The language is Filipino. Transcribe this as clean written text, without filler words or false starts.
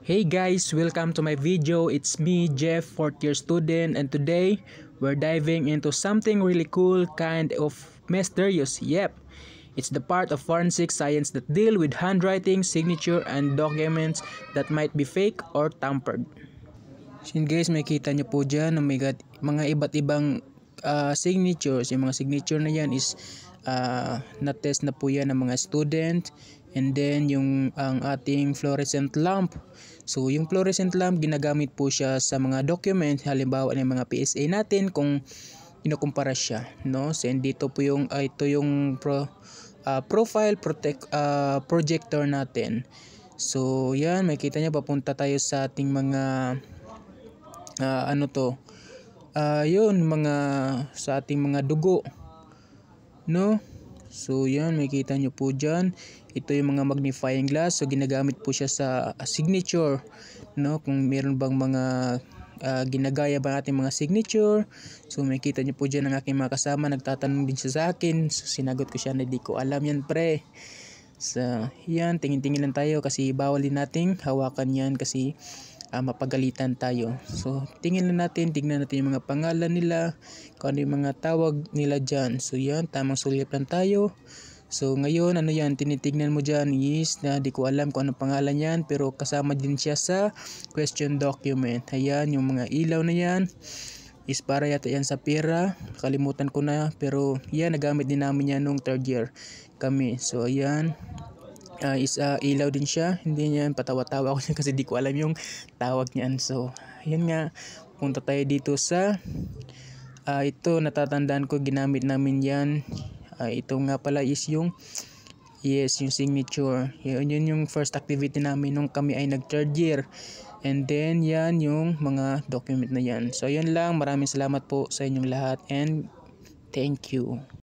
Hey guys, welcome to my video. It's me, Jeff, 4th year student, and today we're diving into something really cool, kind of mysterious. Yep, it's the part of forensic science that deal with handwriting, signature, and documents that might be fake or tampered. So yun guys, makikita nyo po dyan na may mga iba't ibang signatures. Yung mga signature na yan is na-test na po yan ng mga student. And then yung ang ating fluorescent lamp. So yung fluorescent lamp ginagamit po siya sa mga document, halimbawa ng mga PSA natin kung inukumpara siya, no? So dito po yung ito yung profile projector natin. So yan, makikita niyo papunta tayo sa ating mga yun, mga sa ating mga dugo, no? So yan, makikita nyo po dyan, ito yung mga magnifying glass. So ginagamit po siya sa signature, no? Kung meron bang mga ginagaya ba natin mga signature. So makikita nyo po dyan ang aking mga kasama, nagtatanong din siya sa akin. So sinagot ko siya na di ko alam yan, pre. So yan, tingin-tingin lang tayo kasi bawal din nating hawakan yan kasi mapagalitan tayo. So tingnan natin yung mga pangalan nila, kung ano yung mga tawag nila dyan. So yan, tamang sulit lang tayo. So ngayon, ano yan, tinitignan mo dyan is na di ko alam kung ano pangalan yan, pero kasama din siya sa question document. Ayan, yung mga ilaw na yan is para yata yan sa pera, kalimutan ko na, pero yan, nagamit din namin yan nung 3rd year kami. So ayan, ilaw din siya, hindi niyan patawa-tawa ako kasi di ko alam yung tawag niyan. So ayan nga, punta tayo dito sa ito, natatandaan ko ginamit namin yan. Ito nga pala is yung yung signature. Yun yung first activity namin nung kami ay nag 3rd year. And then yan yung mga document na yan. So yan lang, maraming salamat po sa inyong lahat and thank you.